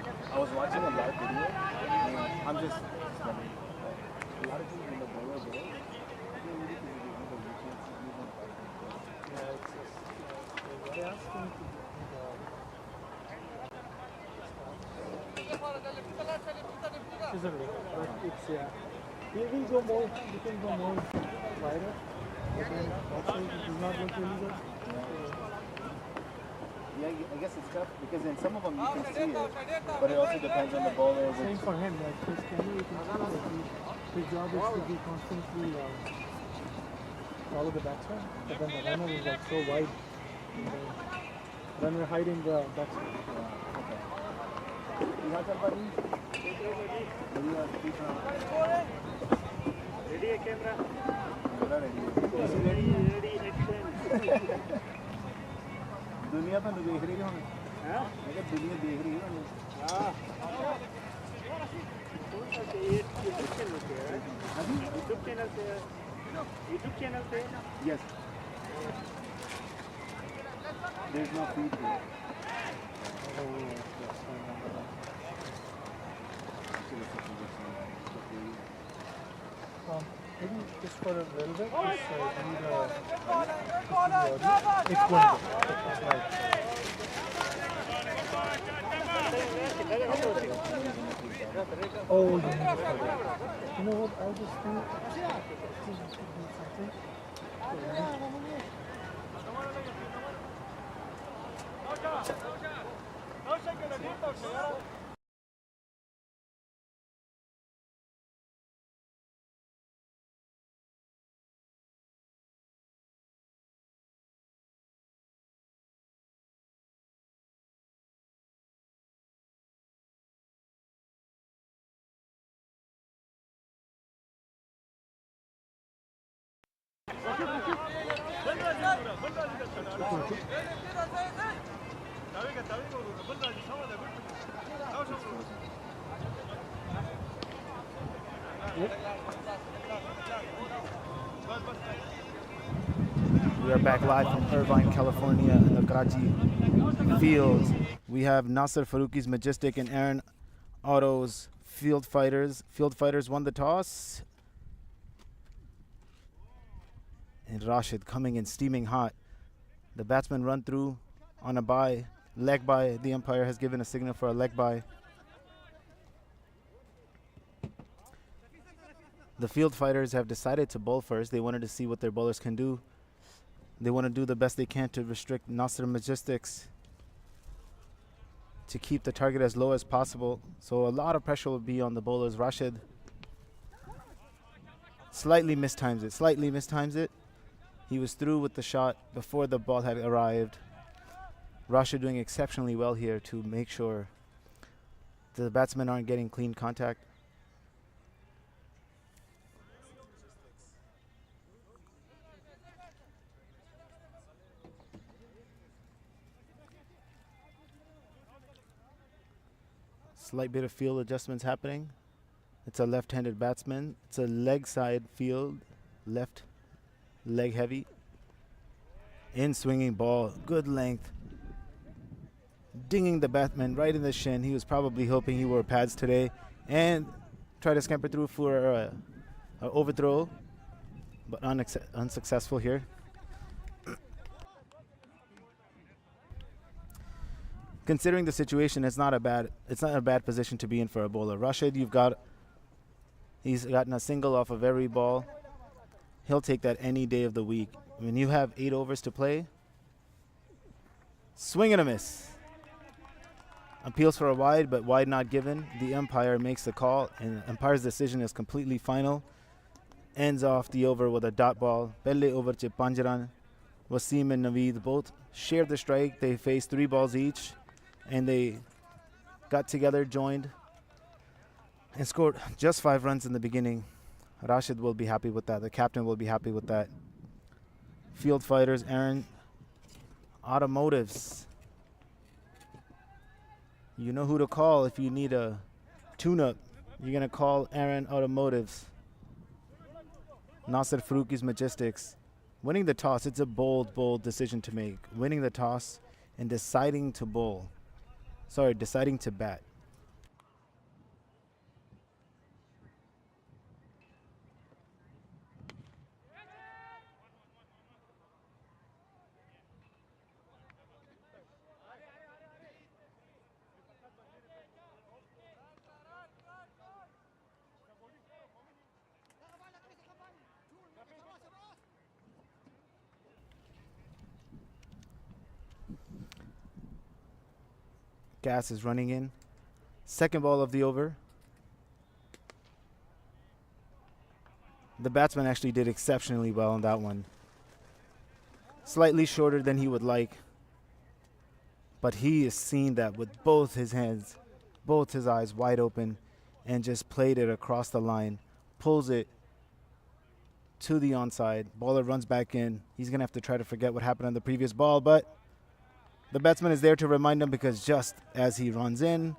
I was watching a live video, and I'm just studying. A lot of people in the bowler ball, they really think you can't see even Yeah, it's just, they asked me to do isn't it? But it's, yeah. We will go more, we can go more wider. But then also it is not going to really good. Yeah, I guess it's tough because in some of them you can see it, but it also depends on the bowler. Same for him, like his camera, you can see that his job is to be constantly follow the batsman, but then the runner is like so wide. And the runner hiding the batsman. You have somebody? Ready, camera? Ready, action. दुनिया तो देख रही है हमें हाँ मैं दुनिया देख रही है हमें हाँ YouTube channel पे yes there is no feed here Maybe just for a little bit, just need it's going Oh, you know what? I'll just do something. We are back live from Irvine, California in the Karachi fields. We have Nasir Farooqi's Majestic and Aaron Otto's Field Fighters. Field Fighters won the toss. And Rashid coming in steaming hot. The batsman run through on a bye, leg bye. The umpire has given a signal for a leg bye. The Field Fighters have decided to bowl first. They wanted to see what their bowlers can do. They want to do the best they can to restrict Nasir Majestics to keep the target as low as possible. So a lot of pressure will be on the bowlers. Rashid slightly mistimes it. He was through with the shot before the ball had arrived. Rashid doing exceptionally well here to make sure the batsmen aren't getting clean contact. Slight bit of field adjustments happening. It's a left-handed batsman. It's a leg side field, left leg heavy. In swinging ball, good length. Dinging the batsman right in the shin. He was probably hoping he wore pads today and tried to scamper through for an overthrow, but unsuccessful here. Considering the situation, it's not a bad position to be in for a bowler. Rashid, he's gotten a single off of every ball. He'll take that any day of the week. When you have 8 overs to play, swing and a miss. Appeals for a wide, but wide not given. The umpire makes the call, and the umpire's decision is completely final. Ends off the over with a dot ball. Pelle over che 5 run. Wasim and Naveed both shared the strike. They faced 3 balls each, and they got together, joined, and scored just 5 runs in the beginning. Rashid will be happy with that. The captain will be happy with that. Field Fighters, Aaron Automotives. You know who to call if you need a tune-up. You're going to call Aaron Automotives. Nasir Farooqi's Majestics. Winning the toss, it's a bold decision to make. Winning the toss and deciding to bowl. Sorry, deciding to bat. Gas is running in. Second ball of the over. The batsman actually did exceptionally well on that one. Slightly shorter than he would like. But he is seeing that with both his hands, both his eyes wide open, and just played it across the line. Pulls it to the onside. Bowler runs back in. He's going to have to try to forget what happened on the previous ball, but the batsman is there to remind him, because just as he runs in,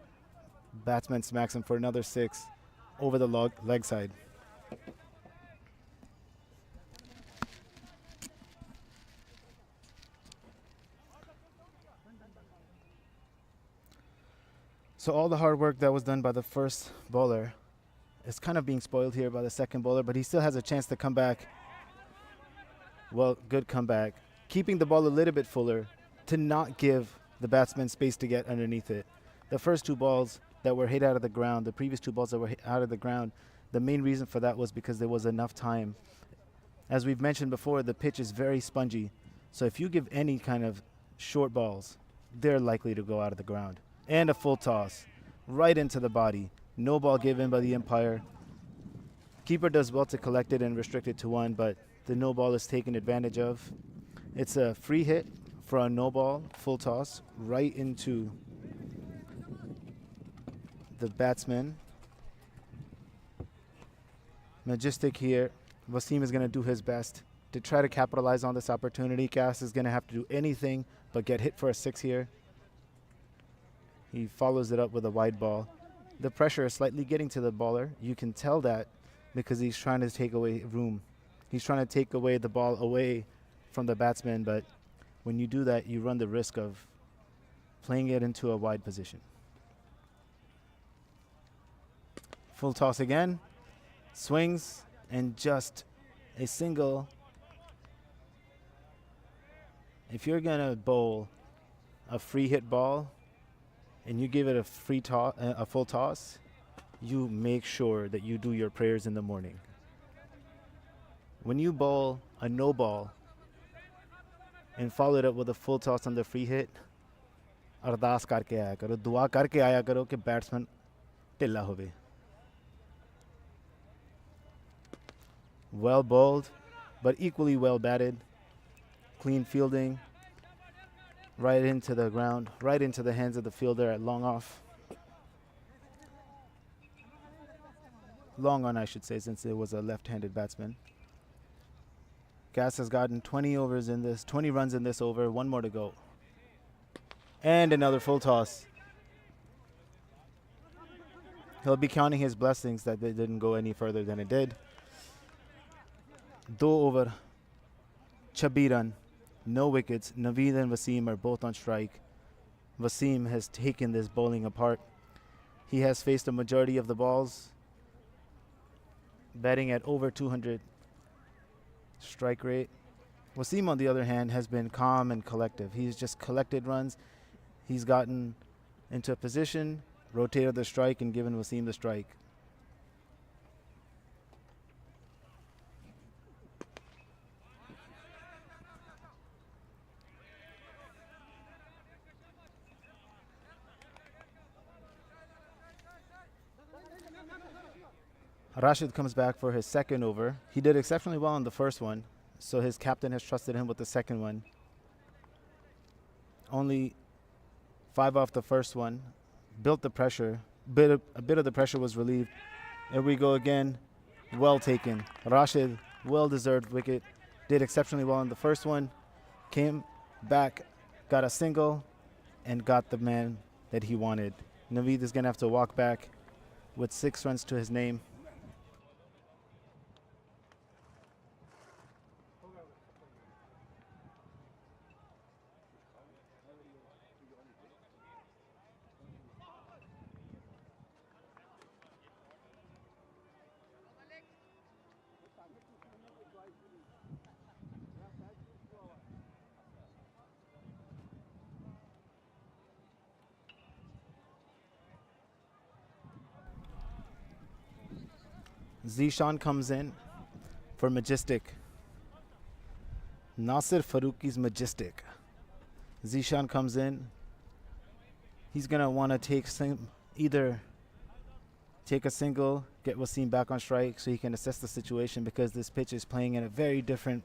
batsman smacks him for another 6 over the leg side. So all the hard work that was done by the first bowler is kind of being spoiled here by the second bowler, but he still has a chance to come back. Well, good comeback. Keeping the ball a little bit fuller to not give the batsman space to get underneath it. The first 2 balls that were hit out of the ground, the previous 2 balls that were hit out of the ground, the main reason for that was because there was enough time. As we've mentioned before, the pitch is very spongy. So if you give any kind of short balls, they're likely to go out of the ground. And a full toss right into the body. No ball given by the umpire. Keeper does well to collect it and restrict it to 1, but the no ball is taken advantage of. It's a free hit for a no ball, full toss, right into the batsman. Majestic here. Wasim is going to do his best to try to capitalize on this opportunity. Gas is going to have to do anything but get hit for a 6 here. He follows it up with a wide ball. The pressure is slightly getting to the bowler. You can tell that because he's trying to take away room. He's trying to take away the ball away from the batsman, but when you do that, you run the risk of playing it into a wide position. Full toss again. Swings, and just a single. If you're going to bowl a free hit ball, and you give it a full toss, you make sure that you do your prayers in the morning. When you bowl a no ball and follow it up with a full toss on the free hit, ardas karke aaya karo, dua karke aaya karo ki batsman tilla hove. Well bowled, but equally well batted. Clean fielding. Right into the ground, right into the hands of the fielder at long off. Long on, I should say, since it was a left-handed batsman. Gas has gotten 20 runs in this over, 1 more to go. And another full toss. He'll be counting his blessings that they didn't go any further than it did. 2 over, 26 run. No wickets. Naveed and Wasim are both on strike. Wasim has taken this bowling apart. He has faced a majority of the balls, batting at over 200 strike rate. Wasim, on the other hand, has been calm and collective. He's just collected runs. He's gotten into a position, rotated the strike, and given Wasim the strike. Rashid comes back for his second over. He did exceptionally well on the first one, so his captain has trusted him with the second one. Only 5 off the first one. Built the pressure. A bit of the pressure was relieved. There we go again. Well taken. Rashid, well-deserved wicket. Did exceptionally well on the first one. Came back, got a single, and got the man that he wanted. Naveed is going to have to walk back with 6 runs to his name. Zishan comes in for Majestic. Nasir Farooqi's Majestic. Zishan comes in. He's going to want to either take a single, get Wasim back on strike so he can assess the situation, because this pitch is playing in a very different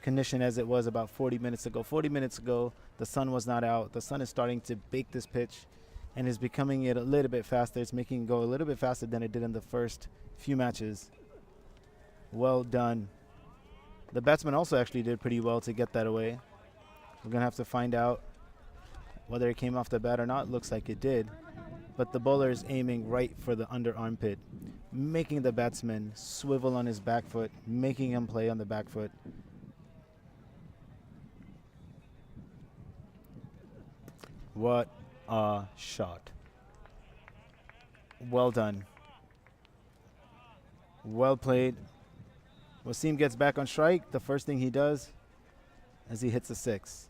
condition as it was about 40 minutes ago. 40 minutes ago, the sun was not out. The sun is starting to bake this pitch and is becoming it a little bit faster. It's making it go a little bit faster than it did in the first few matches. Well done. The batsman also actually did pretty well to get that away. We're going to have to find out whether it came off the bat or not. Looks like it did. But the bowler is aiming right for the under armpit, making the batsman swivel on his back foot, making him play on the back foot. What a shot. Well done. Well played. Wasim gets back on strike. The first thing he does is he hits a six.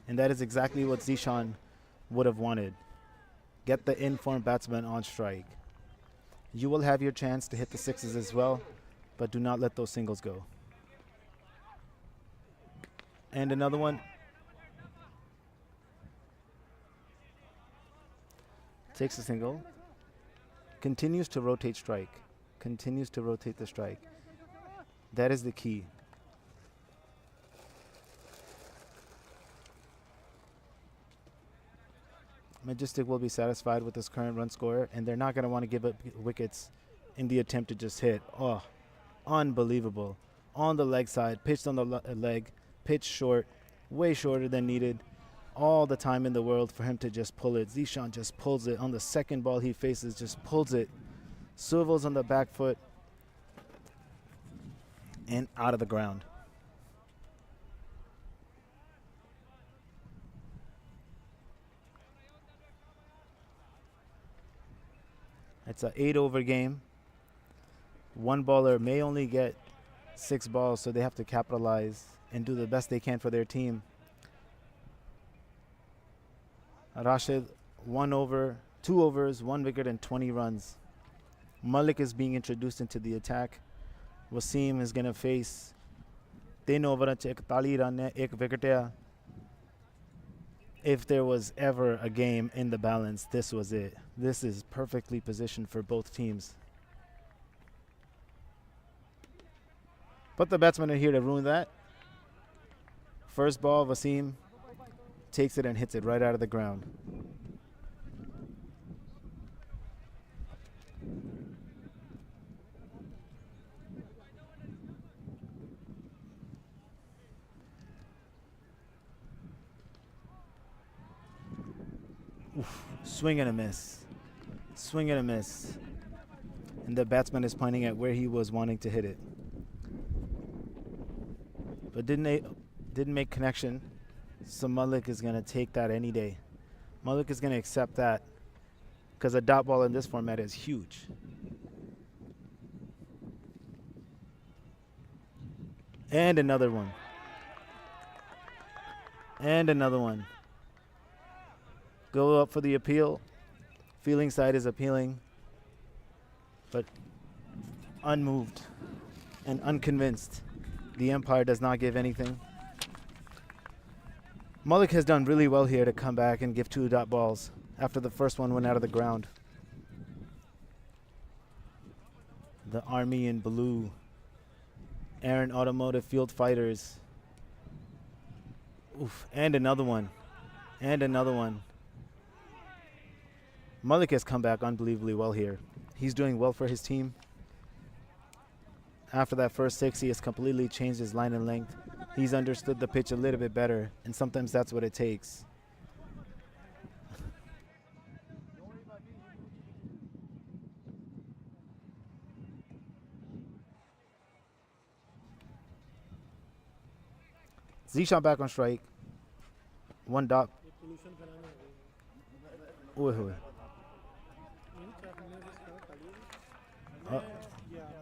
And that is exactly what Zishan would have wanted. Get the informed batsman on strike. You will have your chance to hit the sixes as well, but do not let those singles go. And another one. Takes a single. Continues to rotate strike. Continues to rotate the strike. That is the key. Majestic will be satisfied with his current run score, and they're not going to want to give up wickets in the attempt to just hit. Oh, unbelievable. On the leg side, pitched on the leg, pitched short, way shorter than needed. All the time in the world for him to just pull it. Zishan just pulls it. On the second ball he faces, just pulls it. Swivels on the back foot and out of the ground. It's an 8-over game. One baller may only get 6 balls, so they have to capitalize and do the best they can for their team. Rashid, 1 over, 2 overs, 1 wicket and 20 runs. Malik is being introduced into the attack. Wasim is going to face 3 overs, 41 runs, 1 wicket. If there was ever a game in the balance, this was it. This is perfectly positioned for both teams. But the batsmen are here to ruin that. First ball, Wasim takes it and hits it right out of the ground. Oof, swing and a miss. Swing and a miss. And the batsman is pointing at where he was wanting to hit it. But didn't make connection. So Malik is going to take that any day. Malik is going to accept that because a dot ball in this format is huge. And another one. And another one. Go up for the appeal. Feeling side is appealing, but unmoved and unconvinced. The umpire does not give anything. Malik has done really well here to come back and give 2 dot balls after the first one went out of the ground. The Army in blue. Aaron Automotive Field Fighters. Oof, and another one. And another one. Malik has come back unbelievably well here. He's doing well for his team. After that first 6, he has completely changed his line and length. He's understood the pitch a little bit better, and sometimes that's what it takes. Zishan back on strike. 1 dot.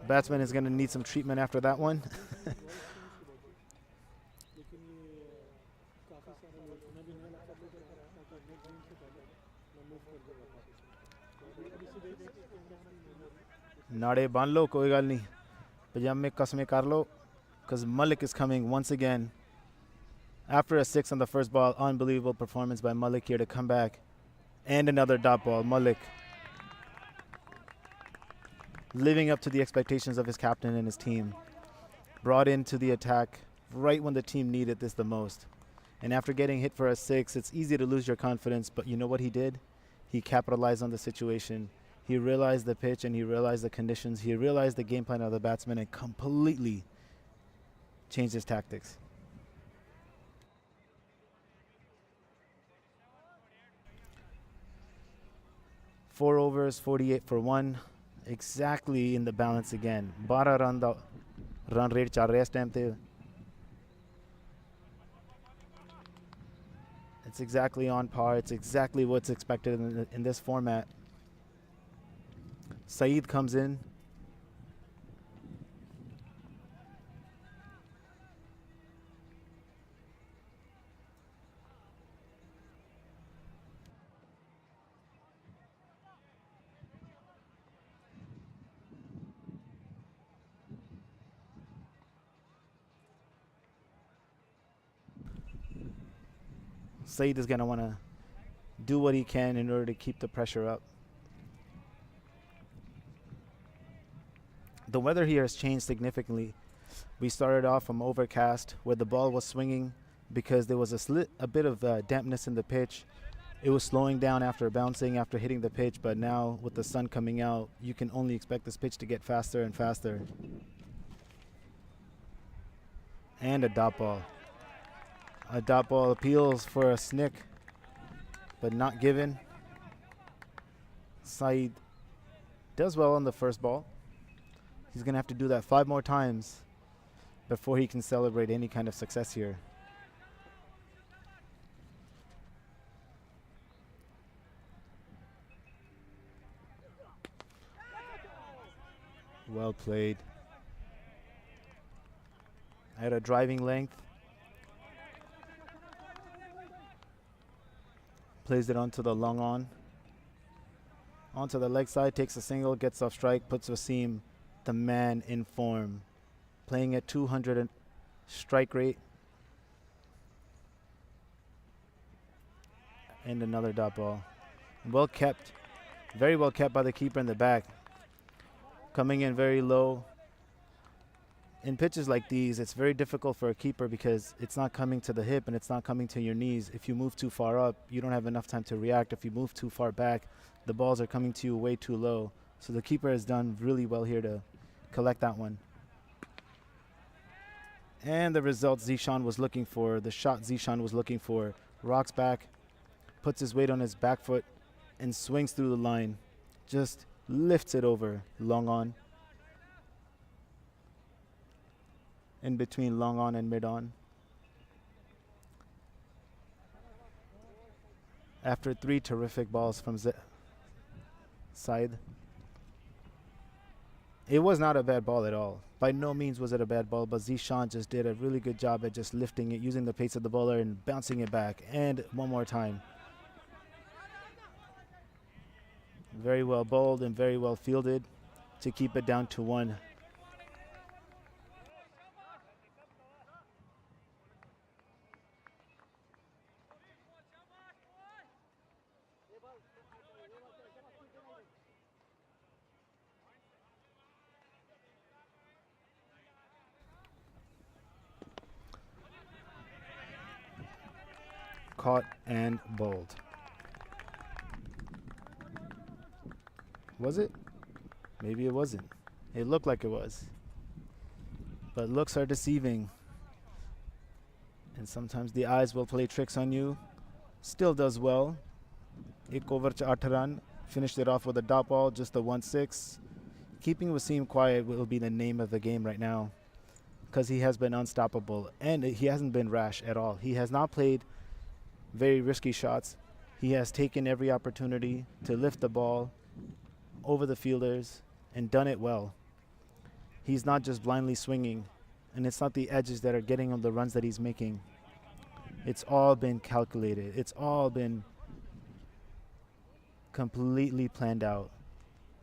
Batsman is going to need some treatment after that one. Nade ban lo, koi gal nahi. Pajame kasme kar lo, because Malik is coming once again. After a 6 on the first ball, unbelievable performance by Malik here to come back And another dot ball. Malik living up to the expectations of his captain and his team. Brought into the attack right when the team needed this the most. And after getting hit for a 6, it's easy to lose your confidence, but you know what he did? He capitalized on the situation. He realized the pitch and he realized the conditions. He realized the game plan of the batsman and completely changed his tactics. Four overs, 48 for 1. Exactly in the balance again. 12 run rate chal raha hai is time te. It's exactly on par. It's exactly what's expected in this format. Saeed comes in. Saeed is going to want to do what he can in order to keep the pressure up. The weather here has changed significantly. We started off from overcast where the ball was swinging because there was a bit of dampness in the pitch. It was slowing down after bouncing, after hitting the pitch, but now with the sun coming out, you can only expect this pitch to get faster and faster. And a dot ball. A dot ball appeals for a snick, but not given. Saeed does well on the first ball. He's going to have to do that 5 more times before he can celebrate any kind of success here. Well played. At a driving length. Plays it onto the long on. Onto the leg side, takes a single, gets off strike, puts Wasim, the man, in form. Playing at 200 strike rate. And another dot ball. Well kept. Very well kept by the keeper in the back. Coming in very low. In pitches like these, it's very difficult for a keeper because it's not coming to the hip and it's not coming to your knees. If you move too far up, you don't have enough time to react. If you move too far back, the balls are coming to you way too low. So the keeper has done really well here to collect that one. And the result Zishan was looking for, the shot Zishan was looking for, rocks back, puts his weight on his back foot, and swings through the line. Just lifts it over, long on. In between long on and mid on. After 3 terrific balls from Saeed. It was not a bad ball at all. By no means was it a bad ball, but Zishan just did a really good job at just lifting it, using the pace of the bowler and bouncing it back. And one more time. Very well bowled and very well fielded to keep it down to 1. Caught and bowled. Was it? Maybe it wasn't. It looked like it was. But looks are deceiving. And sometimes the eyes will play tricks on you. Still does well. 1 over 8 run. Finished it off with a dot ball, just a 1-6. Keeping Wasim quiet will be the name of the game right now, because he has been unstoppable and he hasn't been rash at all. He has not played very risky shots. He has taken every opportunity to lift the ball over the fielders and done it well. He's not just blindly swinging, and it's not the edges that are getting him the runs that he's making. It's all been calculated. It's all been completely planned out.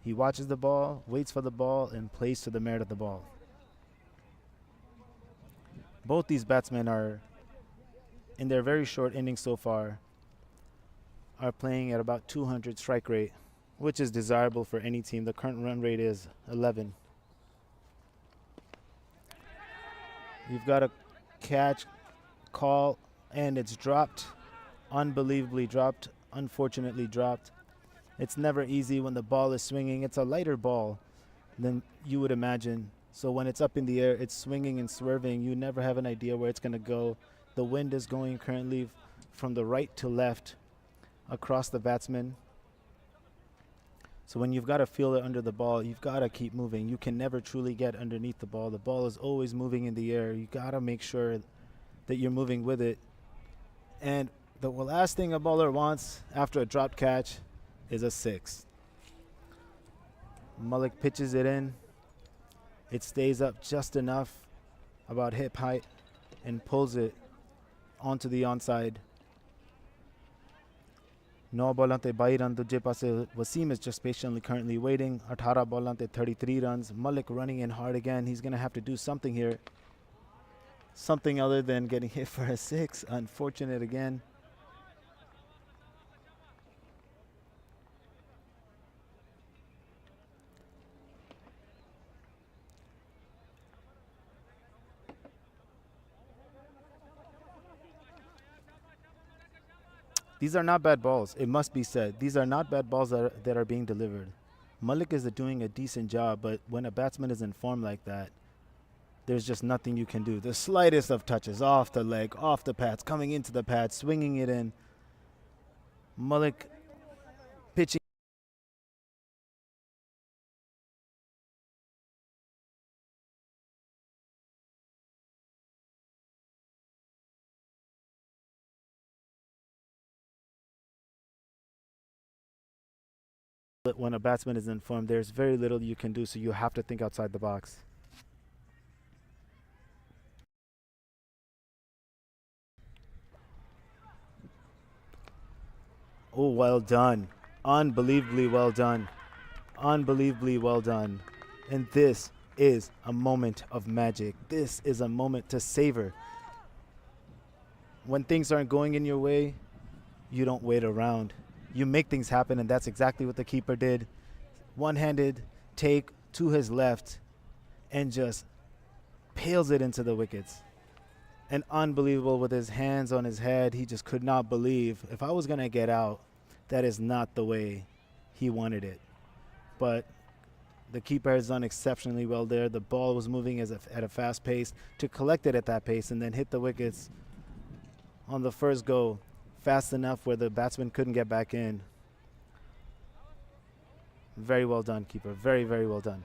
He watches the ball, waits for the ball, and plays to the merit of the ball. Both these batsmen are, in their very short innings so far, are playing at about 200 strike rate, which is desirable for any team. The current run rate is 11. You've got a catch, call, and it's dropped. Unbelievably dropped. Unfortunately dropped. It's never easy when the ball is swinging. It's a lighter ball than you would imagine. So when it's up in the air, it's swinging and swerving. You never have an idea where it's going to go. The wind is going currently from the right to left across the batsman. So when you've got a fielder under the ball, you've got to keep moving. You can never truly get underneath the ball. The ball is always moving in the air. You got to make sure that you're moving with it. And the last thing a bowler wants after a dropped catch is a 6. Malik pitches it in. It stays up just enough, about hip height, and pulls it onto the onside. 9 ballan te 22 run duje paase Wasim is just patiently currently waiting. 18 ballan te 33 runs. Malik running in hard again. He's going to have to do something here. Something other than getting hit for a 6. Unfortunate again. These are not bad balls, it must be said. These are not bad balls that are being delivered. Malik is doing a decent job, but when a batsman is in form like that, there's just nothing you can do. The slightest of touches, off the leg, off the pads, coming into the pads, swinging it in. Malik pitching. But when a batsman is in form, there's very little you can do, so you have to think outside the box. Oh, well done. Unbelievably well done. Unbelievably well done. And this is a moment of magic. This is a moment to savor. When things aren't going in your way, you don't wait around. You make things happen, and that's exactly what the keeper did. One-handed take to his left and just pails it into the wickets. And unbelievable with his hands on his head. He just could not believe, if I was going to get out, that is not the way he wanted it. But the keeper has done exceptionally well there. The ball was moving at a fast pace to collect it at that pace and then hit the wickets on the first go fast enough where the batsman couldn't get back in. Very well done, keeper. Very, very well done.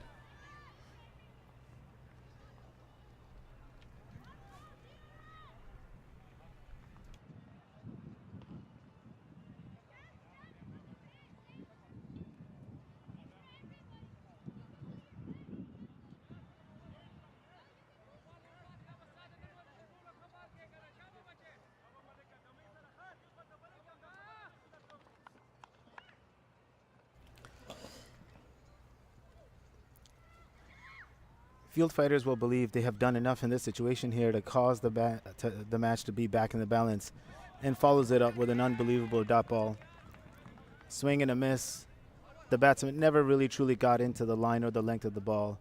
Field fighters will believe they have done enough in this situation here to cause the match to be back in the balance, and follows it up with an unbelievable dot ball. Swing and a miss. The batsman never really truly got into the line or the length of the ball.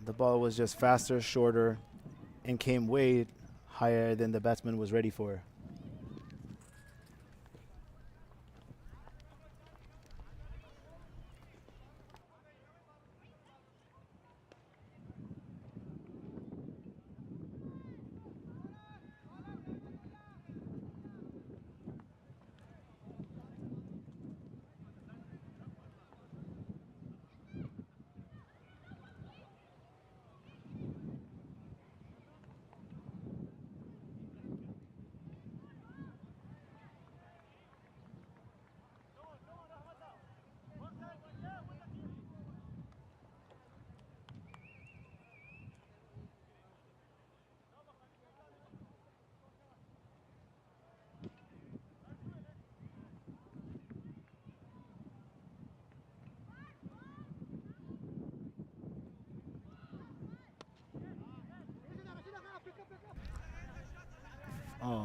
The ball was just faster, shorter, and came way higher than the batsman was ready for.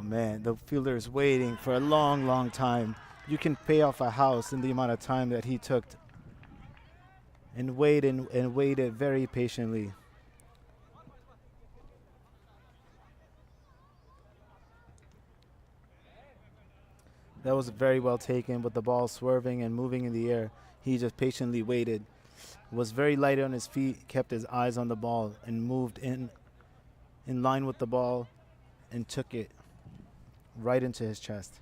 man, the fielder is waiting for a long, long time. You can pay off a house in the amount of time that he took and waited very patiently. That was very well taken with the ball swerving and moving in the air. He just patiently waited, was very light on his feet, kept his eyes on the ball, and moved in line with the ball and took it right into his chest.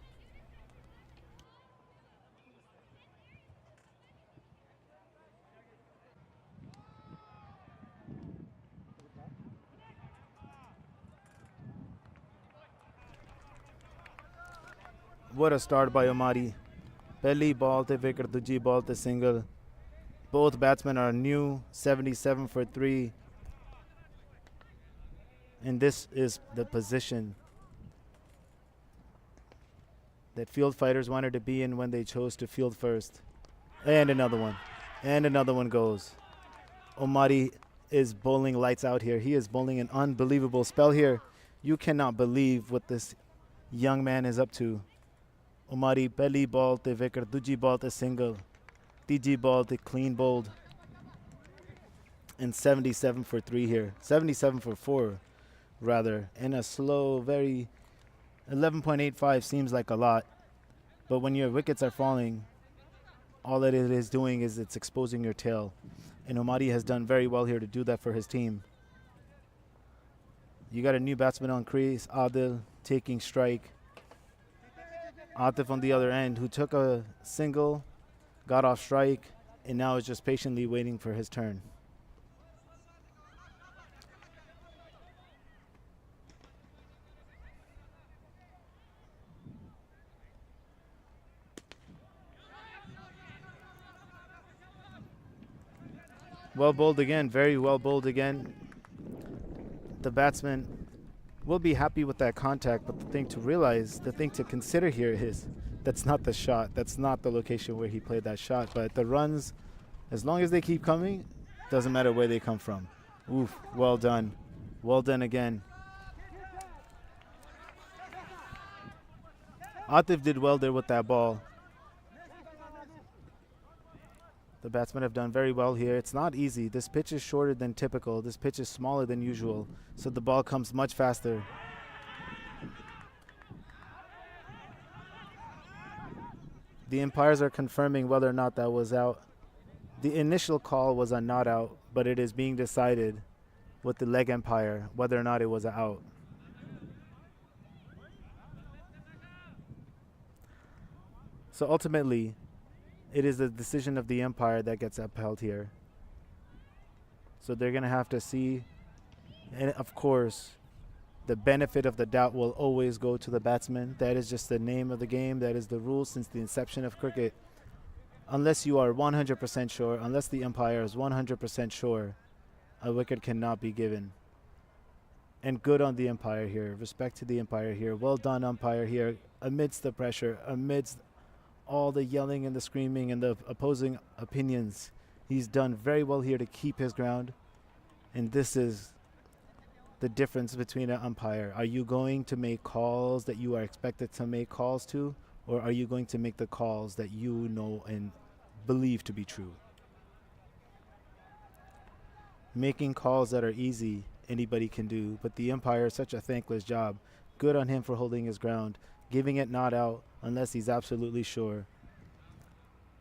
What a start by Omari. Pehli ball te wicket, duji ball te single. Both batsmen are new, 77 for 3. And this is the position that field fighters wanted to be in when they chose to field first. And another one. And another one goes. Omari is bowling lights out here. He is bowling an unbelievable spell here. You cannot believe what this young man is up to. Omari pehli ball te wicket, duji ball te single, tiji ball te clean bowled, and 77 for 3 here. 77 for 4, rather. In a slow, very 11.85 seems like a lot, but when your wickets are falling, all that it is doing is it's exposing your tail. And Omari has done very well here to do that for his team. You got a new batsman on crease, Adil taking strike. Atif on the other end, who took a single, got off strike, and now is just patiently waiting for his turn. Well bowled again, very well bowled again. The batsman will be happy with that contact, but the thing to consider here is that's not the shot. That's not the location where he played that shot. But the runs, as long as they keep coming, doesn't matter where they come from. Oof, well done. Well done again. Atif did well there with that ball. The batsmen have done very well here. It's not easy. This pitch is shorter than typical. This pitch is smaller than usual. So the ball comes much faster. The umpires are confirming whether or not that was out. The initial call was a not out, but it is being decided with the leg umpire whether or not it was an out. So ultimately, it is the decision of the umpire that gets upheld here. So they're going to have to see. And of course, the benefit of the doubt will always go to the batsman. That is just the name of the game. That is the rule since the inception of cricket. Unless you are 100% sure, unless the umpire is 100% sure, a wicket cannot be given. And good on the umpire here. Respect to the umpire here. Well done, umpire here. Amidst the pressure, amidst all the yelling and the screaming and the opposing opinions, he's done very well here to keep his ground. And this is the difference between an umpire. Are you going to make calls that you are expected to make calls to, or are you going to make the calls that you know and believe to be true? Making calls that are easy, anybody can do, but the umpire is such a thankless job. Good on him for holding his ground, giving it not out unless he's absolutely sure.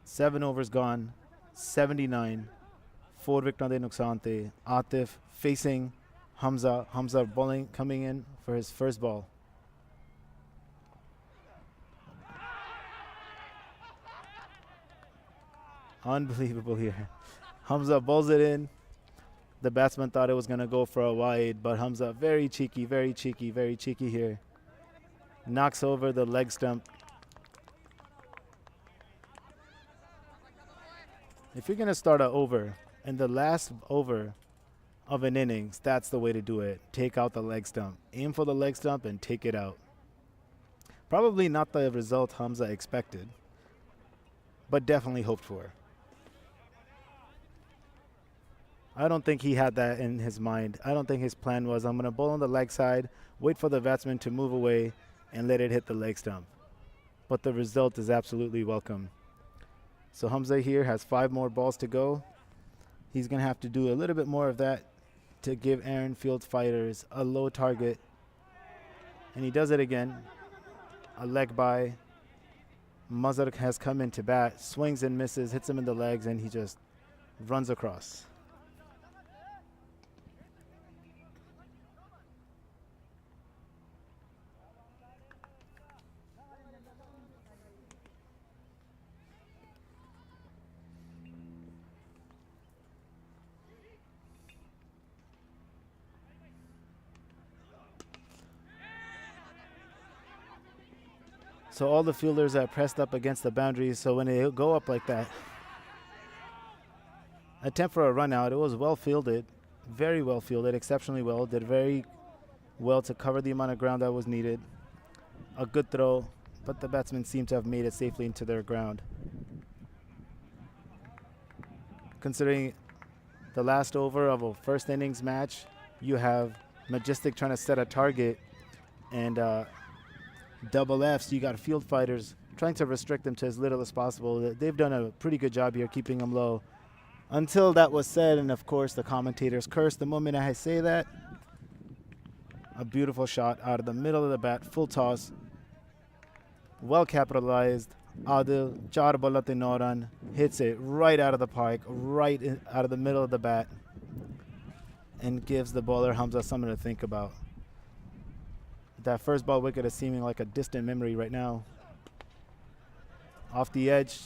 7 overs gone, 79, 4 wicket de nuksan te. Atif facing Hamza. Hamza bowling, coming in for his first ball. Unbelievable here. Hamza bowls it in. The batsman thought it was going to go for a wide, but Hamza very cheeky, very cheeky, very cheeky here. Knocks over the leg stump. If you're going to start an over, and the last over of an innings, that's the way to do it. Take out the leg stump. Aim for the leg stump and take it out. Probably not the result Hamza expected, but definitely hoped for. I don't think he had that in his mind. I don't think his plan was, I'm going to bowl on the leg side, wait for the batsman to move away, and let it hit the leg stump. But the result is absolutely welcome. So Hamza here has 5 more balls to go. He's going to have to do a little bit more of that to give Aaron Field Fighters a low target. And he does it again. A leg by. Mazhar has come in to bat, swings and misses, hits him in the legs, and he just runs across. So all the fielders are pressed up against the boundaries, so when they go up like that, attempt for a run out, it was well fielded, very well fielded, exceptionally well, did very well to cover the amount of ground that was needed. A good throw, but the batsmen seem to have made it safely into their ground. Considering the last over of a first innings match, you have Majestic trying to set a target, and double Fs, you got Field Fighters trying to restrict them to as little as possible. They've done a pretty good job here keeping them low. Until that was said, and of course the commentators cursed the moment I say that. A beautiful shot out of the middle of the bat, full toss. Well capitalized. Adil, 4 ballat e 9 run, hits it right out of the park, out of the middle of the bat, and gives the bowler Hamza something to think about. That first ball wicket is seeming like a distant memory right now. Off the edge,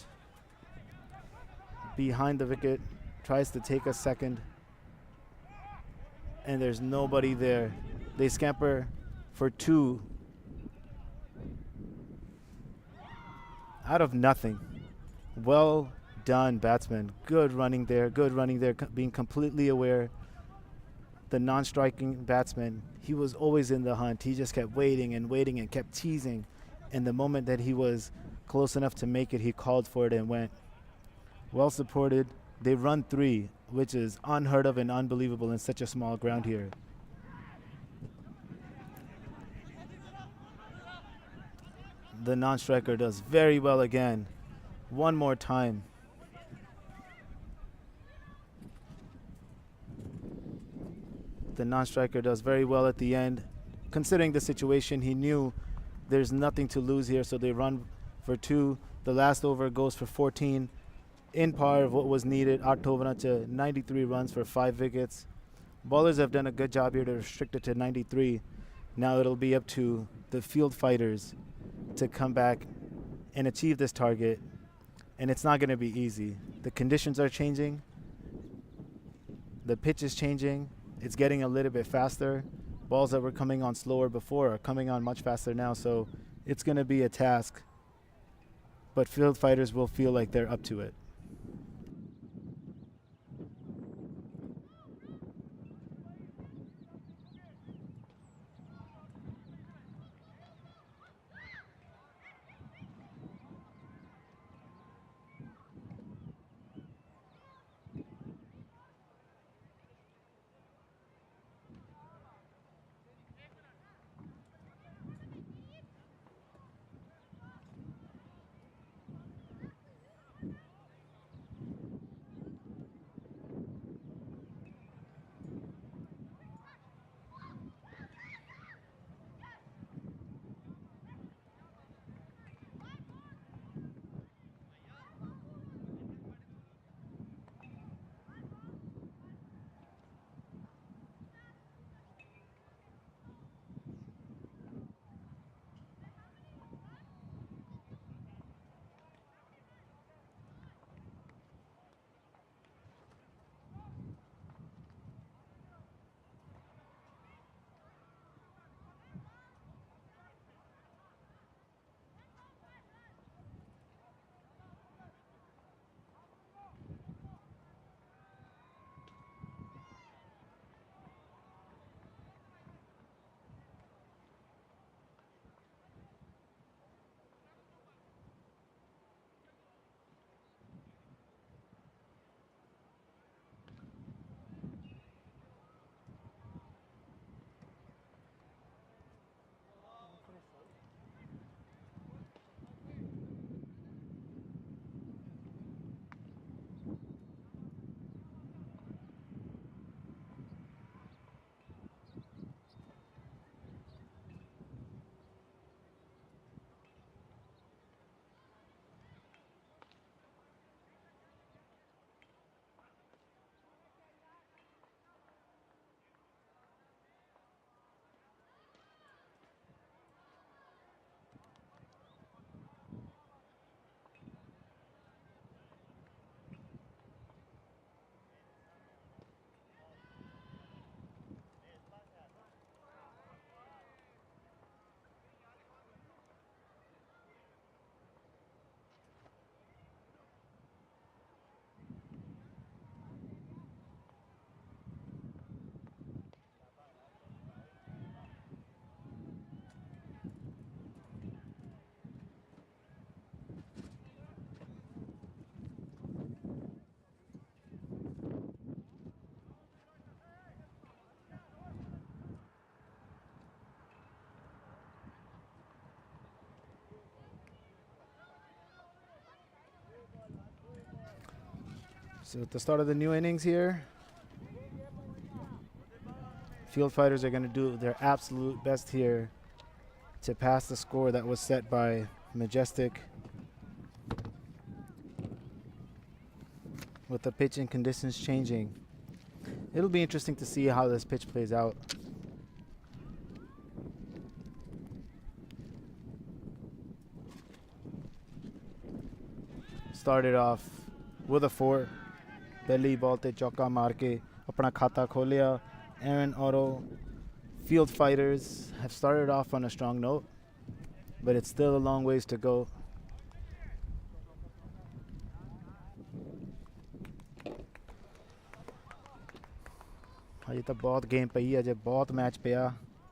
behind the wicket, tries to take a second, and there's nobody there. They scamper for 2 out of nothing. Well done, batsman. Good running there, being completely aware. The non-striking batsman, he was always in the hunt. He just kept waiting and waiting and kept teasing. And the moment that he was close enough to make it, he called for it and went. Well supported. They run 3, which is unheard of and unbelievable in such a small ground here. The non-striker does very well again. One more time. The non-striker does very well at the end. Considering the situation, he knew there's nothing to lose here, so they run for 2. The last over goes for 14. In par of what was needed, 8 overs to 93 runs for 5 wickets. Bowlers have done a good job here to restrict it to 93. Now it'll be up to the Field Fighters to come back and achieve this target, and it's not going to be easy. The conditions are changing. The pitch is changing. It's getting a little bit faster. Balls that were coming on slower before are coming on much faster now, so it's going to be a task. But Field Fighters will feel like they're up to it. So at the start of the new innings here, field fighters are going to do their absolute best here to pass the score that was set by Majestic. With the pitching conditions changing, it'll be interesting to see how this pitch plays out. Started off with a 4. Pehli ball te chauka maar ke apna khata kholiya. Aaron Otto. Field fighters have started off on a strong note, but it's still a long ways to go. अजे तो बहुत game पई है, अजे बहुत match पिया.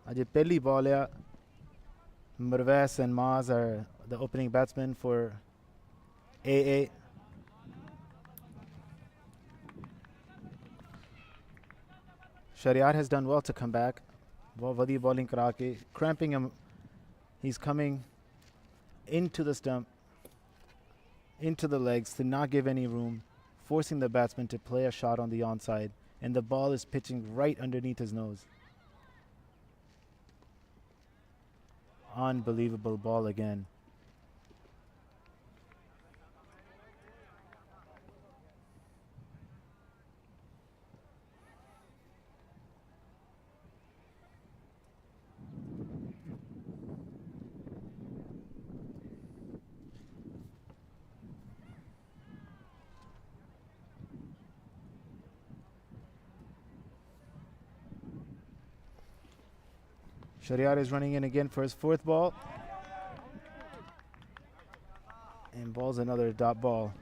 अजे पहली बॉल है. Marves and Maz are the opening batsmen for AA. Shariar has done well to come back. बहुत बढ़िया bowling करा के, cramping him. He's coming into the stump, into the legs to not give any room, forcing the batsman to play a shot on the onside, and the ball is pitching right underneath his nose. Unbelievable ball again. Shariar is running in again for his 4th ball. And balls another dot ball,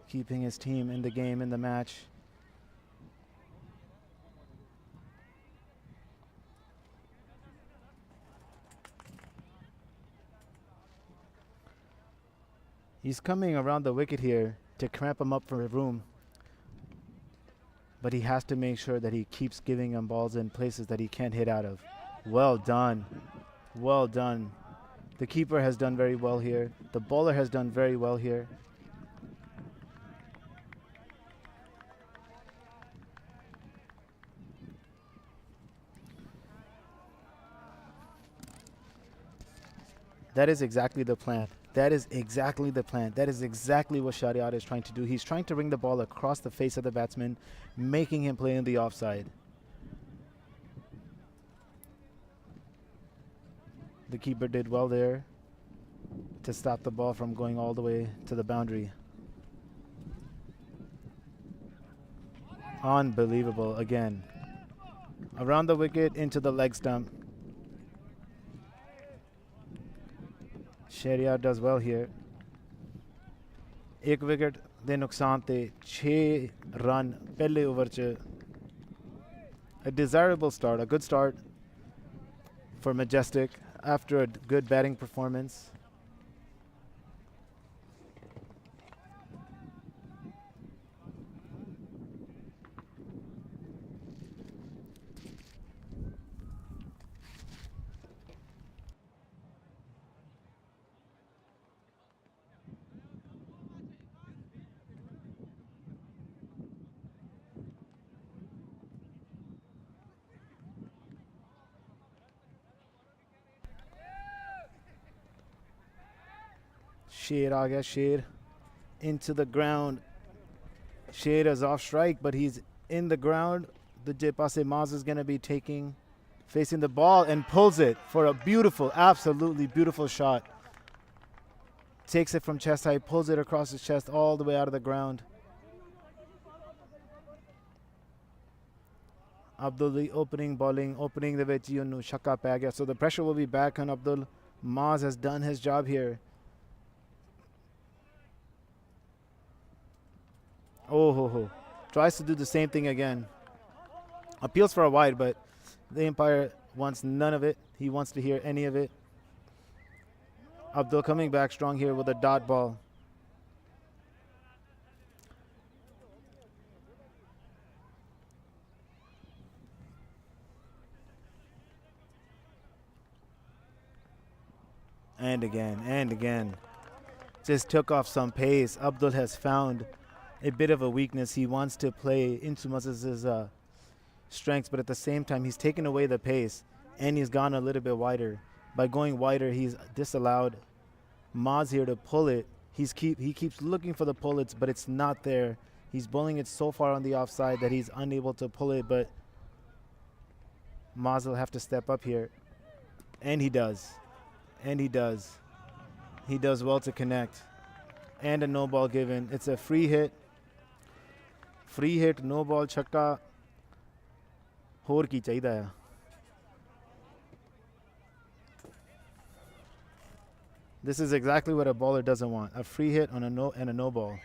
keeping his team in the game, in the match. He's coming around the wicket here to cramp him up for room. But he has to make sure that he keeps giving him balls in places that he can't hit out of. Well done. Well done. The keeper has done very well here. The bowler has done very well here. That is exactly the plan. That is exactly the plan. That is exactly what Shariar is trying to do. He's trying to bring the ball across the face of the batsman, making him play in the offside. The keeper did well there to stop the ball from going all the way to the boundary. Unbelievable again. Around the wicket, into the leg stump. Shariar does well here. एक wicket दे नुकसान ते 6 run पहले over च. A desirable start, a good start for Majestic after a good batting performance. Sher aa gaya, Sher into the ground. Sher is off strike, but he's in the ground. The Jepase Maz is going to be facing the ball and pulls it for a beautiful, absolutely beautiful shot. Takes it from chest high, pulls it across his chest all the way out of the ground. Abdul opening the vich ਉਹਨੂੰ ਛੱਕਾ ਪੈ ਗਿਆ. So the pressure will be back on Abdul. Maz has done his job here. Oh. Tries to do the same thing again. Appeals for a wide, but the umpire wants none of it. He wants to hear any of it. Abdul coming back strong here with a dot ball. And again. Just took off some pace. Abdul has found a bit of a weakness. He wants to play into Maz's strengths, but at the same time, he's taken away the pace, and he's gone a little bit wider. By going wider, he's disallowed Maz here to pull it. He keeps looking for the pullets, but it's not there. He's bowling it so far on the offside that he's unable to pull it, but Maz will have to step up here. And he does. And he does. He does well to connect. And a no ball given. It's a free hit. Free hit, no ball, chakka. Hor ki chahiਦਾ hai. This is exactly what a bowler doesn't want. A free hit on a no ball.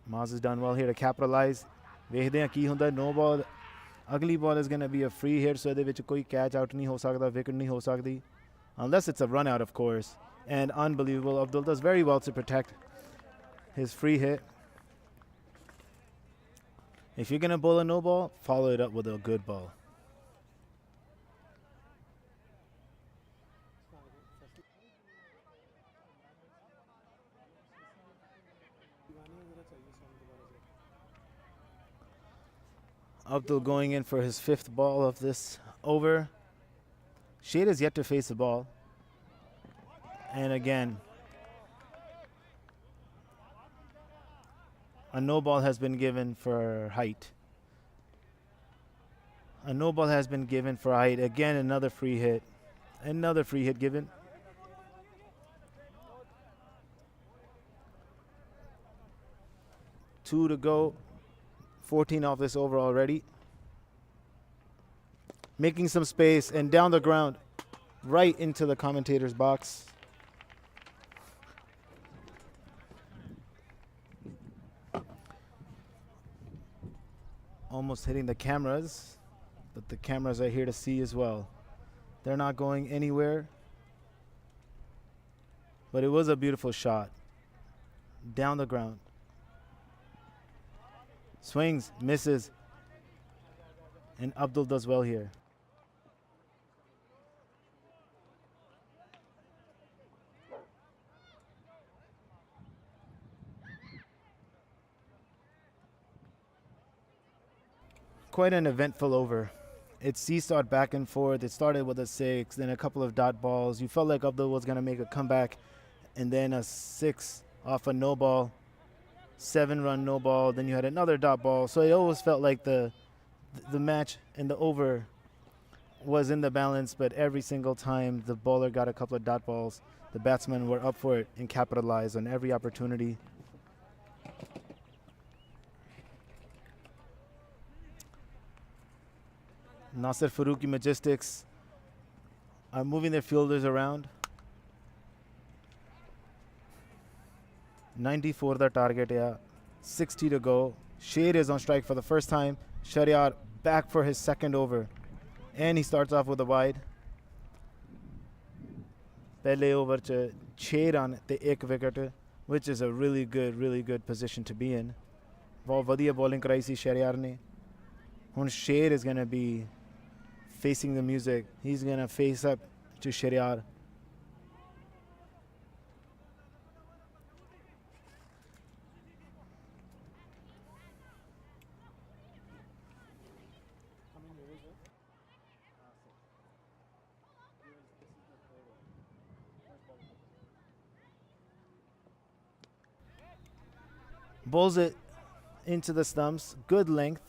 Maz has done well here to capitalize. ਵੇਖਦੇ ਹਾਂ ਕੀ ਹੁੰਦਾ no ball. Ugly ball is going to be a free hit, so ਇਹਦੇ ਵਿੱਚ ਕੋਈ catch out ਨਹੀਂ ਹੋ ਸਕਦਾ, wicket ਨਹੀਂ ਹੋ ਸਕਦੀ. Unless it's a run out, of course. And unbelievable. Abdul does very well to protect his free hit. If you're going to bowl a no ball, follow it up with a good ball. Abdul going in for his 5th ball of this over. Shade is yet to face the ball. And again, a no ball has been given for height. A no ball has been given for height. Again, another free hit. Another free hit given. Two to go. 14 off this over already. Making some space and down the ground, right into the commentator's box. Almost hitting the cameras, but the cameras are here to see as well. They're not going anywhere, but it was a beautiful shot. Down the ground. Swings, misses, and Abdul does well here. Quite an eventful over. It seesawed back and forth. It started with a 6, then a couple of dot balls. You felt like Abdul was going to make a comeback, and then a 6 off a no ball. 7-run no ball, then you had another dot ball. So it always felt like the match and the over was in the balance, but every single time the bowler got a couple of dot balls, the batsmen were up for it and capitalized on every opportunity. Nasir, Farooqi, Majestics are moving their fielders around. 94 the target, yeah. 60 to go. Shade is on strike for the first time. Shariar back for his 2nd over. And he starts off with a wide. Pehle over to 6 run te 1 wicket, which is a really good position to be in. Bahut vadiya bowling karayi si Shariar ne. Hun Shade is going to be facing the music. He's going to face up to Shariar. Bowls it into the stumps. Good length.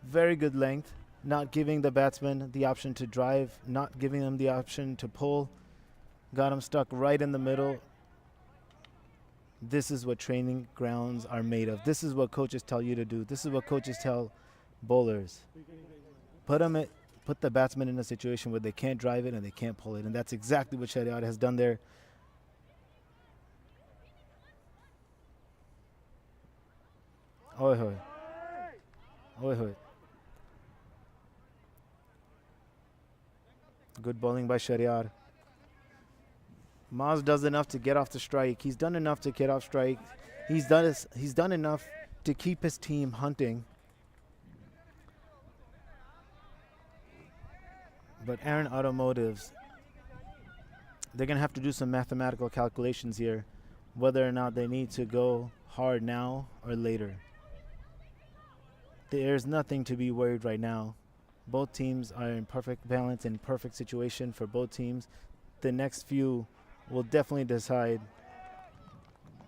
Very good length. Not giving the batsman the option to drive. Not giving them the option to pull. Got him stuck right in the middle. This is what training grounds are made of. This is what coaches tell you to do. This is what coaches tell bowlers. Put the batsman in a situation where they can't drive it and they can't pull it. And that's exactly what Shariat has done there. Oi hoi. Oi hoi. Good bowling by Shariar. Maz does enough to get off the strike. He's done enough to get off strike. He's done enough to keep his team hunting. But Aaron Automotives they're going to have to do some mathematical calculations here, whether or not they need to go hard now or later. There's nothing to be worried right now. Both teams are in perfect balance and perfect situation for both teams. The next few will definitely decide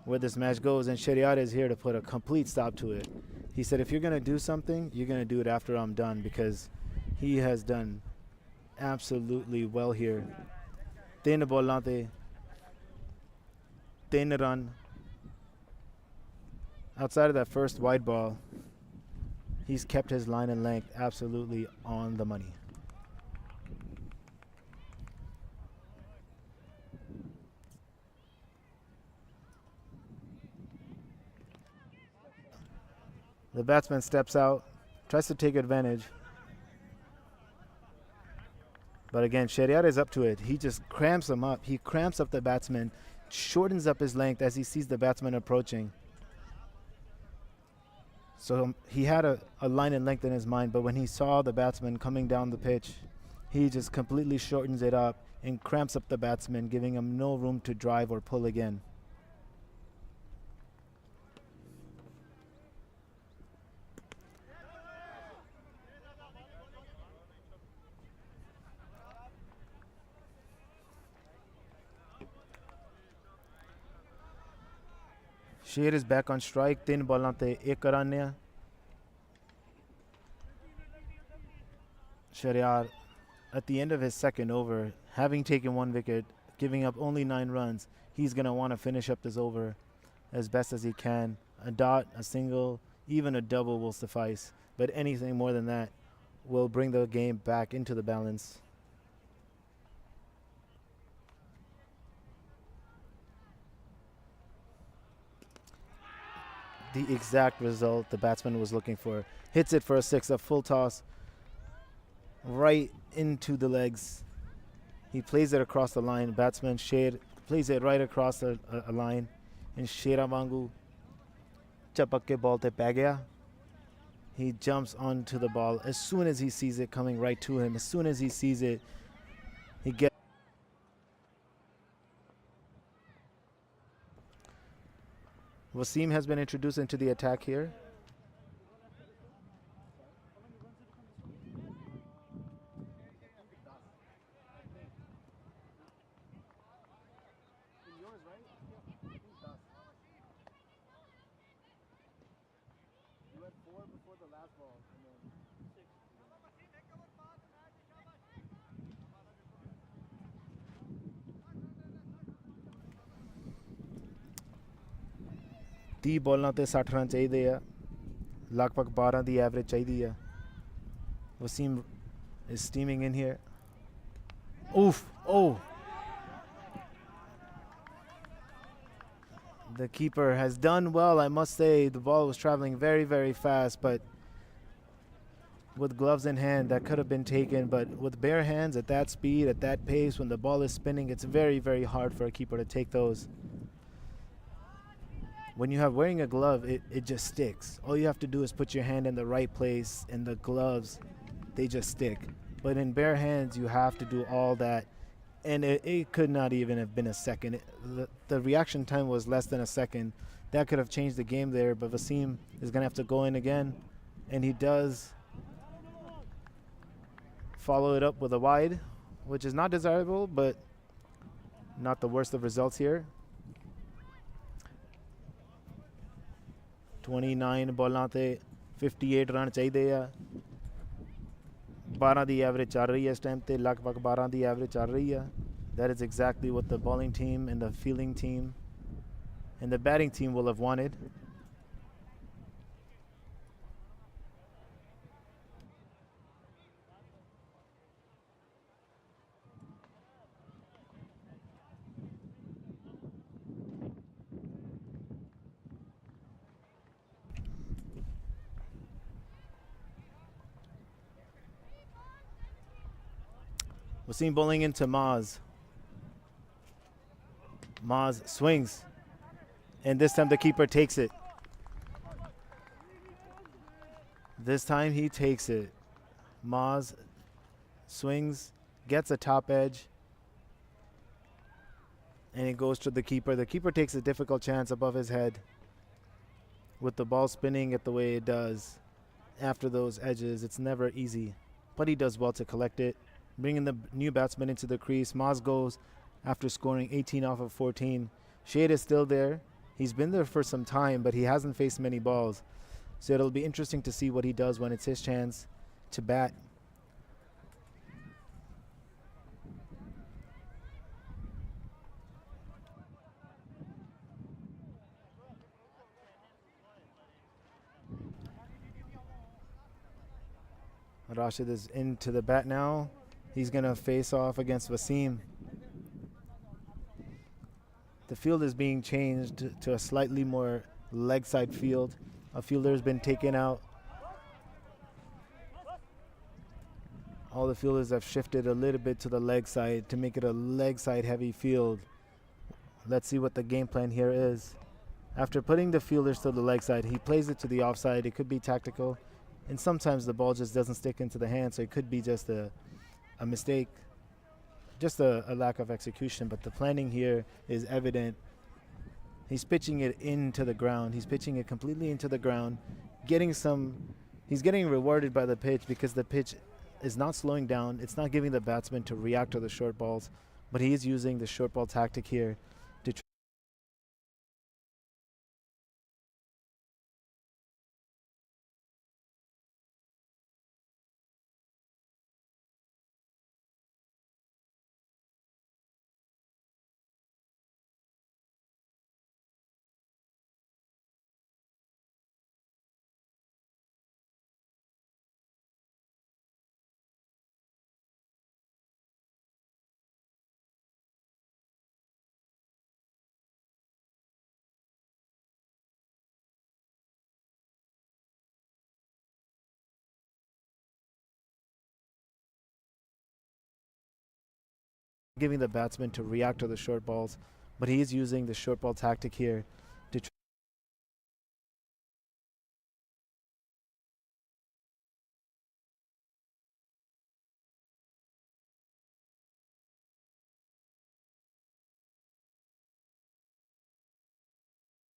where this match goes, and Shariat is here to put a complete stop to it. He said, if you're going to do something, you're going to do it after I'm done, because he has done absolutely well here. 3 balls te 3 run. Outside of that first wide ball, he's kept his line and length absolutely on the money. The batsman steps out, tries to take advantage. But again, Shariat is up to it. He just cramps him up. He cramps up the batsman, shortens up his length as he sees the batsman approaching. So he had a line and length in his mind, but when he saw the batsman coming down the pitch, he just completely shortens it up and cramps up the batsman, giving him no room to drive or pull again. Sher is back on strike. 3 balls te 1 run hai. Shariat, at the end of his second over, having taken 1 wicket, giving up only 9 runs, he's going to want to finish up this over as best as he can. A dot, a single, even a double will suffice. But anything more than that will bring the game back into the balance. The exact result the batsman was looking for. Hits it for a 6, a full toss right into the legs. He plays it across the line. Batsman Sher plays it right across a line. And Shera Mangu chapak ke ball te pੈ gaya. He jumps onto the ball as soon as he sees it coming right to him. As soon as he sees it, he gets. Wasim has been introduced into the attack here. ती बॉलां ते 60 run चाहिए आ लगभग 12 the average चाहिए आ Wasim is steaming in here. Oof. Oh, the keeper has done well, I must say. The ball was traveling very, very fast, but with gloves in hand that could have been taken. But with bare hands at that speed, at that pace, when the ball is spinning, it's very, very hard for a keeper to take those. When you have wearing a glove, it just sticks. All you have to do is put your hand in the right place, and the gloves, they just stick. But in bare hands, you have to do all that, and it could not even have been a second. The reaction time was less than a second. That could have changed the game there, but Wasim is going to have to go in again, and he does follow it up with a wide, which is not desirable, but not the worst of results here. 29 balls te 58 run चाहिए आ 12 the average चल रही है इस time ते लगभग 12 the average चल रही है. That is exactly what the bowling team and the fielding team and the batting team will have wanted. Wasim bowling into Maz. Maz swings, and this time the keeper takes it. This time he takes it. Maz swings, gets a top edge, And it goes to the keeper. The keeper takes a difficult chance above his head with the ball spinning it the way it does. After those edges, it's never easy. But he does well to collect it. Bringing the new batsman into the crease. Maz goes after scoring 18 off of 14. Shade is still there. He's been there for some time, but he hasn't faced many balls. So it'll be interesting to see what he does when it's his chance to bat. Rashid is into the bat now. He's going to face off against Wasim. The field is being changed to a slightly more leg side field. A fielder has been taken out. All the fielders have shifted a little bit to the leg side to make it a leg side heavy field. Let's see what the game plan here is. After putting the fielders to the leg side, he plays it to the offside. It could be tactical. And sometimes the ball just doesn't stick into the hand, so it could be just a mistake, just a lack of execution. But the planning here is evident. He's pitching it into the ground. He's pitching it completely into the ground, he's getting rewarded by the pitch because the pitch is not slowing down. It's not giving the batsman to react to the short balls, but he is using the short ball tactic here to giving the batsman to react to the short balls, but he is using the short ball tactic here to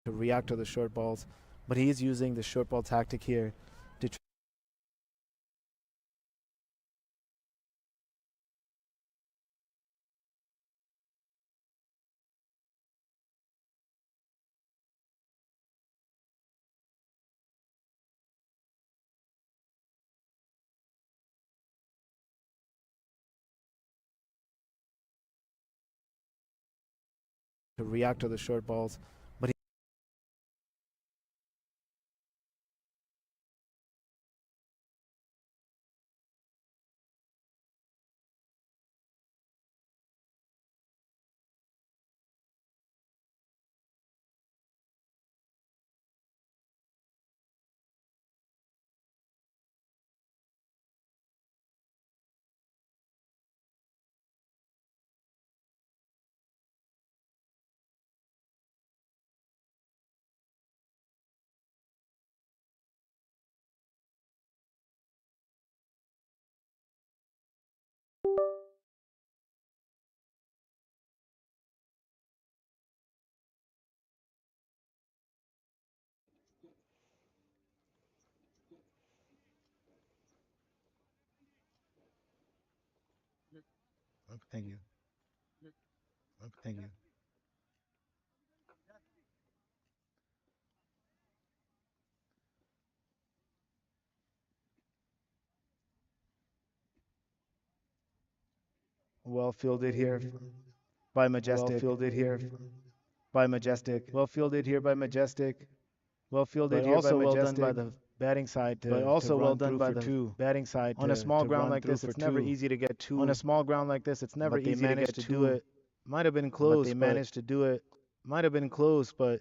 react to the short balls, but he is using the short ball tactic here to react to the short balls, but thank you. Thank you. Well fielded here by Majestic. Well fielded here by Majestic. Well fielded here by Majestic. Well fielded here by Majestic. Well done by the batting side but also well done by the two batting side on a small ground like this. It's never easy to get two on a small ground like this. It's never easy to get to do it. Might have been close. They managed to do it. Might have been close, but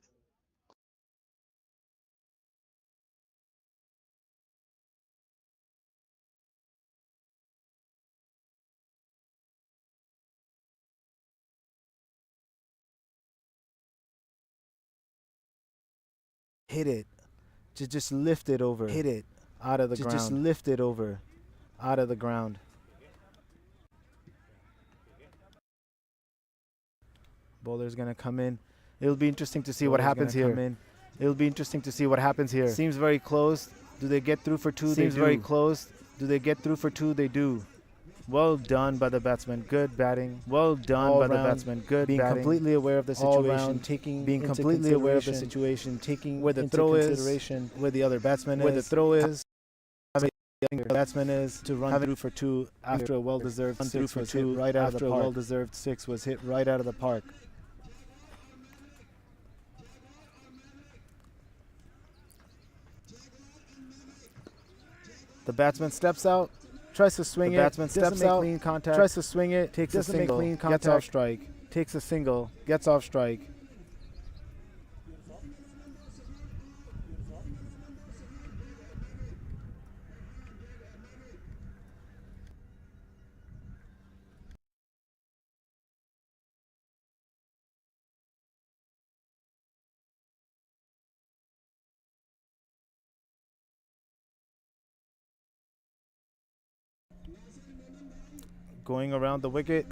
hit it. To just lift it over. Hit it out of the ground. Just lift it over out of the ground. Bowler's going to come in. It'll be interesting to see what happens here. It'll be interesting to see what happens here. Seems very close. Do they get through for two? Seems very close. Do they get through for two? They do. Well done by the batsman. Good batting. Well done by the batsman. Good batting. Being completely aware of the situation. Being completely aware of the situation. Taking where the throw is, where the other batsman is, where the throw is. The batsman is to run through for two after a well-deserved six was hit right out of the park. After a well-deserved six was hit right out of the park. The batsman steps out, tries to swing it. The batsman steps out, clean contact, tries to swing it, takes a single, clean contact, gets off strike, takes a single, gets off strike. Going around the wicket.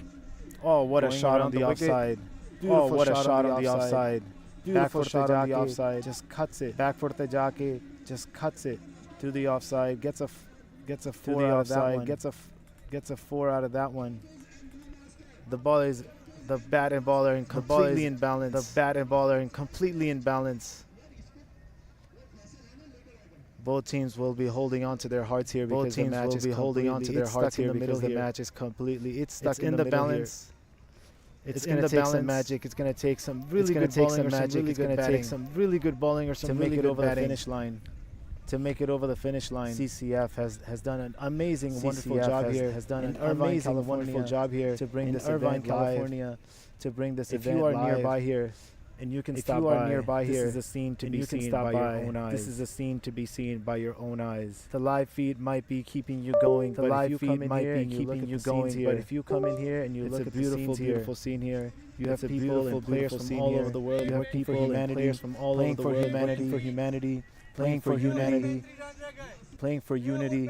Oh, what a shot on the offside. Oh, what a shot on the offside. Beautiful shot on the offside. Just cuts it. Back for Tejake. Just cuts it to the offside. Gets a 4 out of that one. Gets a 4 out of that one. The ball is the bat and ball are completely in balance. The bat and ball are completely in balance. Both teams will be holding on to their hearts here because the match is holding on to their hearts here because the match is completely stuck in the balance. It's going to take some magic. It's going to take some really good bowling or some really good batting. Some really good bowling or some really good batting to make it over the finish line. To make it over the finish line. CCF has done an amazing, wonderful job here. Has done an amazing, wonderful job here to bring this event live. To bring this event live. If you are nearby here, and you can stop by, this is a scene to be seen by your own eyes. This is a scene to be seen by your own eyes. The live feed might be keeping you going. The live feed might be keeping you going. But if you come in here and you look at the beautiful, beautiful scene here, you have people and players from all over the world. You have people and players from all over the world playing for humanity, playing for humanity, playing for unity.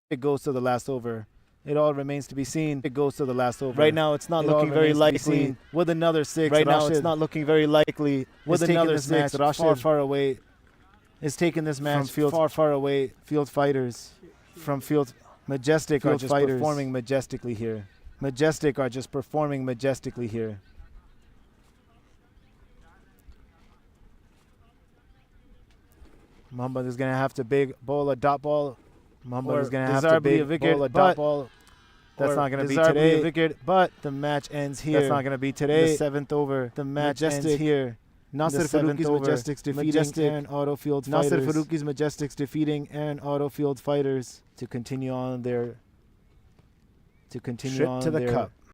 It goes to the last over. It all remains to be seen. It goes to the last over. Right now, it's not looking very likely. With another six, Right now, it's Rashid not looking very likely. with With another another six. six, Rashid far away. Is taking this match field- far away. Field fighters from field. Majestic are just performing majestically here. Majestic are just performing majestically here. Muhammad is going to have to bowl a dot ball. Muhammad is going to have to bowl a dot ball. That's not going to be today. But the match ends here. That's not going to be today. The seventh over. The match ends here. Nasir Farooqi's Majestic's defeating Aaron Autofield Fighters. Nasir Farooqi's Majestic's defeating Aaron Autofield Fighters to continue on their trip to the cup.